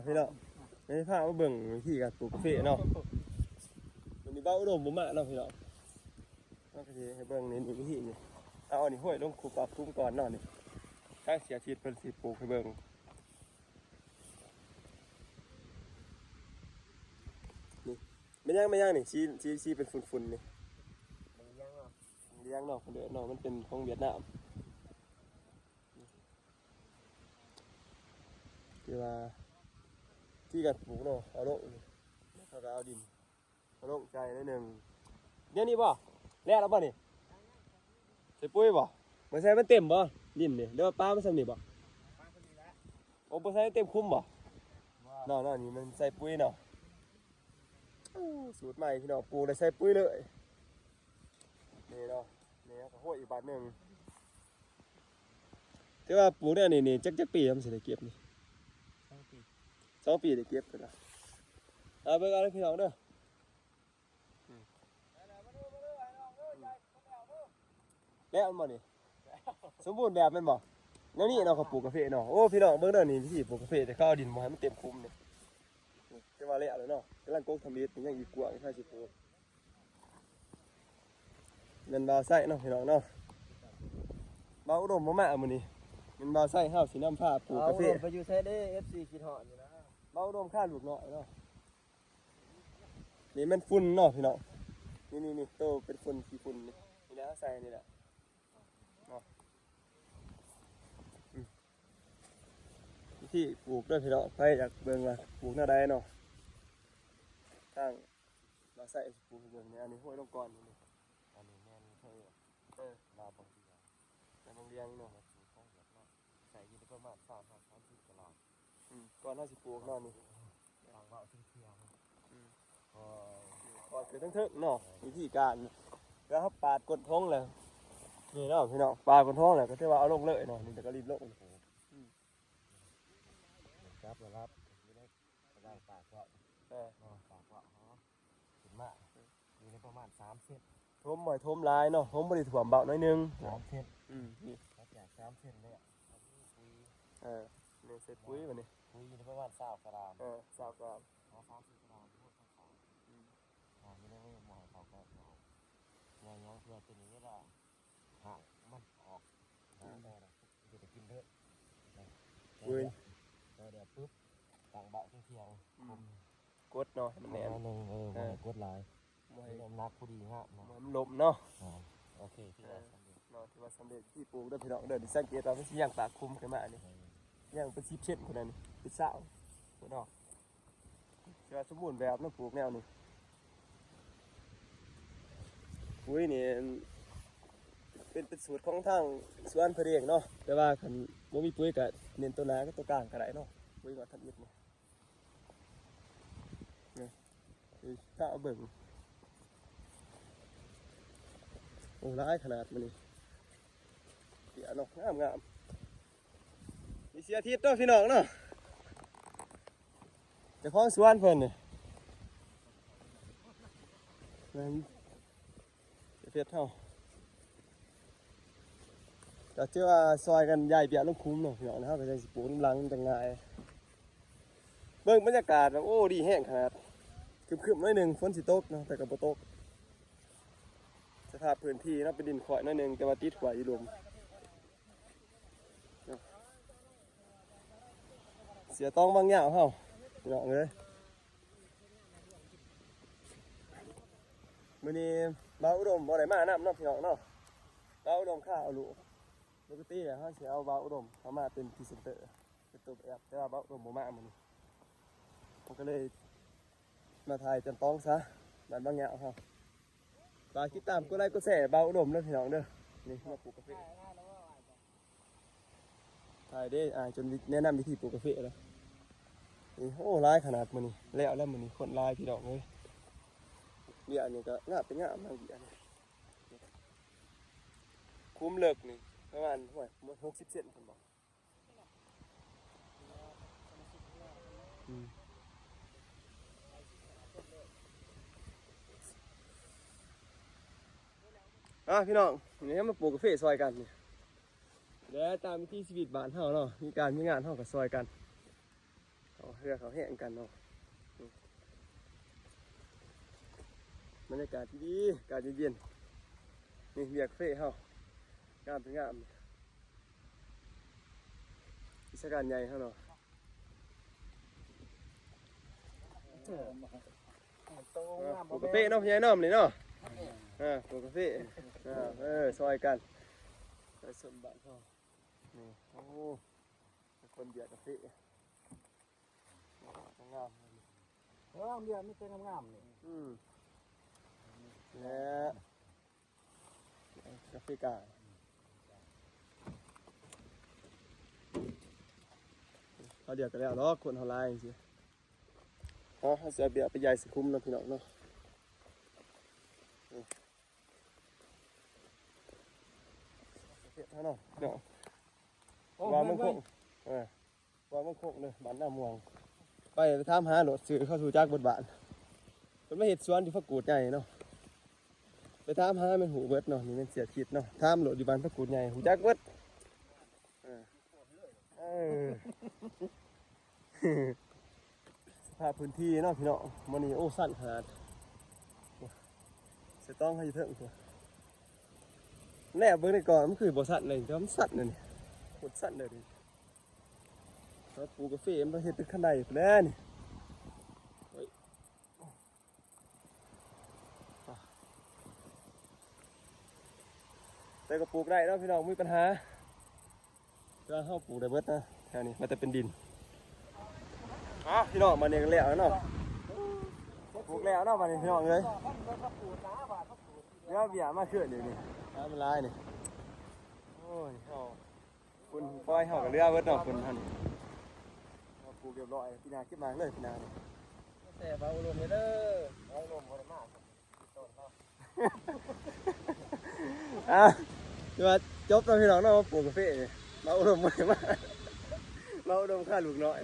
พี่น้องไม่พามาเบิ่งที่การปลูกกาแฟเนาะมันมีเบ้าอุดมบ่มาเนาะพี่น้องก็สิให้เบิ่งนี่วิธีนี่เอาอันนี้ห้วยลงคูปรับคุ้มก่อนเนาะนี่ถ้าเสียชีวิตเพิ่นสิปลูกให้เบิ่งนี่ไม่ย่างนี่ชี้เป็นฝุ่นๆนี่เลี้ยงเนาะเด้อเนาะมันเป็นของเวียดนามที่ว่าที่กัดปลูกเนาะเอาลงเขาก็เอาดินเอาลงใจนิดนึงเนี่ยนี่บ่แล้วบ่นี่ใส่ปุ๋ยบ่บ่ใส่มันเต็มบ่ดินนี่หรือว่าปลามันสำนี่บ่โอ้บ่ใส่เต็มคุ้มบ่เนาะนี่มันใส่ปุ๋ยเนาะสูตรใหม่พี่น้องปลูกได้ใส่ปุ๋ยเลยนี่เนาะนี่ก็ห้วยอีกบาทนึงที่ว่าปลูกเนี่ยนี่จักปีมันสิได้เก็บนี่2 ปีได้เก็บกันละเอาไปกันพี่น้องเด้อแล้วมันบ่นี่สมบูรณ์แบบมันบ่แล้วนี่เนาะเขาปลูกกาแฟเนาะโอ้พี่น้องเบิ่งเด้อนี่วิธีปลูกกาแฟแต่เขาเอาดินมาให้มันเต็มคุ้มนี่จะว่าแล้วเนาะกำลังกกทำเฮ็ดยังอีกกว่าถ้าสิปลูกเงินบ่าวไส้เนาะพี่น้องเนาะบ่าวอุดมบ่มามื้อนี้เงินบ่าวไส้เฮาสินำพาปลูกกาแฟไปอยู่ไสเด้ FC คิดฮอดอยู่นะบ่าวอุดมค่าลูกน้อยเนาะนี่มันฝุ่นเนาะพี่น้องนี่โตเป็นฝุ่นขี้ฝุ่นนี่แล้วใส่นี่แหละเนาะวิธีปลูกด้วยพี่น้องใครอยากเบิ่งว่าปลูกหน้าใดเนาะทางเราใส่ปลูกเบิ่งเนี่ยอันนี้ห้วยลงก่อนนี่อันนี้แม่นเท่ลาบางทีแต่บางเรียงเนาะใส่อยู่ประมาณ30ตารางก่อนเฮาสิปลูกเนาะนี่ทางเว้าเที่ยงก่อนคือทั้งๆเนาะวิธีการแล้วเฮาปาดกดท้องเลยนี่เนาะพี่น้องปาดกดท้องแล้วก็ถือว่าเอาลงเลยเนาะนี่แต่ก็รีบลงครับนะครับอยู่ในกลางปากเว้าปากเว้าขึ้นมาอยู่ในประมาณ3เซนทมบ่อยทมลายเนาะทมบ่ได้ถ่วมเบาหน่อยนึง3เซนนี่จาก3เซนเนี่ยปุ๋ยนี่ใส่ปุ๋ยบัดนี้ปุ๋ยอยู่ประมาณ20กรัม20 กรัม30 กรัมพูดเขาอยู่ในมือหมอเขาก็ยังเพื่อตัวนี้ล่ะหากมันออกได้จะกินเด้อปุ๋ยเดี๋ยวปุ๊บต่างเบาเที่ยงกดเนาะมันแน่นกดลายน้ำหนักพอดีฮะมันลมเนาะโอเคที่ว่าสำเร็จเนาะที่ว่าสำเร็จที่ปลูกด้วยพี่น้องเดินสังเกตว่ามันสิย่างปากคุมขึ้นมานี่ย่างเป็น10 เซนคนนั้นนี่เป็นสาวบ่ดอกที่ว่าสมบูรณ์แบบเนาะปลูกแนวนี้ปุ๋ยนี่เป็นสูตรของทางสวนเพิ่นเองเนาะแต่ว่าคันบ่มีปุ๋ยก็เน้นตัวหน้ากับตัวกลางก็ได้เนาะปุ๋ยก็ทำอิฐนี่ถ้าเอาเบิ่งโอ้ร้ายขนาดมันนี่เสียเนาะงามมีเสียทิศเนาะพี่น้องเนาะเจ้าของสวนเพิ่นนี่เฮ็ดเฮาก็เชื่อว่าซอยกันใหญ่เปียลงคุ้มเนาะพี่น้องนะครับก็จะสิปลูกน้ำลังจังง่ายเบิ่งบรรยากาศโอ้ดีแห้งขนาดครึมๆหน่อยนึงฝนสิตกเนาะแต่ก็บ่ตกสภาพพื้นที่เนาะเป็นดินข่อยหน่อยนึงแต่ว่าติดกว่าอีหลุมเสียต้องบางอย่างเฮาพี่น้องเอ้ยมื้อนี้บ่าวอุดมบ่ได้มานำเนาะพี่น้องเนาะบ่าวอุดมข้าเอาลูกปกติเนี่ยเขาสิเอาบ่าวอุดมเขามาเป็นพรีเซนเตอร์เป็นตัวแอปแต่ว่าบ่าวอุดมบ่มามื้อนี้ผมก็เลยมาถ่ายจำต้องซะบ้านบางอย่างเฮาฝากติดตามกดไลค์กดแชร์บ่าวอุดมเด้อพี่น้องเด้อนี่มาปลูกกาแฟถ่ายได้จนแนะนำวิธีปลูกกาแฟแล้วนี่โอ้หลายขนาดมื้อนี้แล้วมื้อนี้คนหลายพี่น้องเอ้ยเบี้ยนี่ก็งามเป็นงามมากเบี้ยนี่คุ้มเลิกนี่ประมาณ60 เซนผมบอกพี่น้องนี่มาปลูกกาแฟซอยกันนี่แล้วตามวิถีชีวิตบ้านเฮาเนาะมีงานเฮากับซอยกันเอา เรือเขาแห้งกันเนาะบรรยากาศดีอากาศเย็นๆนี่เบียกเฟ่เฮางามเป็นงามกิจการใหญ่เฮาเนาะปลูกกาแฟเนาะพี่ใหญ่เนาะนี่เนาะปลูกกาแฟซอยกันไปสมบัติเขานี่โอ้คนเบียดกาแฟงาม เบียร์ไม่เป็นงามๆนี่ และกาแฟกาเขาเดียวกันแล้วเนาะคนเขาไล่สิเขาเสียเบียร์ไปใหญ่สิคุ้มเนาะพี่น้องเนาะเนาะเนาะวางมังคงวางมังคงเลยบ้านหน้าม่วงไปถามหาโหลดซื้อเข้าสู่จักบทบาทเป็นมาเห็ดสวนที่พักกูดใหญ่เนาะไปถามหาเป็นหูเบิดเนาะนี่เป็นเสียคิดเนาะถามโหลดอยู่บ้านพักกูดใหญ่หูจักเบิดสภาพพื้นที่เนาะพี่น้องมันนี่โอ้สั้นขนาดเสียต้องให้เถิงตัวแน่เบิ่งในก่อนมันคือบ่สั้นเลยแต่มันสั้นเลยนี่หดสั้นเลยดิแล้วปลูกกาแฟมันเฮ็ดเป็นขนาดแน่นี่แต่ก็ปลูกได้เนาะพี่น้องมีปัญหาก็เฮาปลูกได้เบิดนะแถวนี้มันจะเป็นดินพี่น้องมาเนี่ยแล้วเนาะปลูกแล้วเนาะมาเนี่ยพี่น้องเลยเดี๋ยวเบียร์มาขึ้นเดี๋ยวนี้น้ำมันลายนี่โอ้ยเฮาคุณปล่อยเฮากับเรือเบิดเนาะคุณท่านนี่ปลูกเรียบร้อยพี่นาขึ้นมาเลยพี่นาเนี่ยแต่เบาลมเลยเด้อเบาลมบ่ได้มากคือว่าจบแล้วพี่น้องเนาะปลูกกาแฟเบาลมบ่ได้มากเบาลมค่าลูกน้อย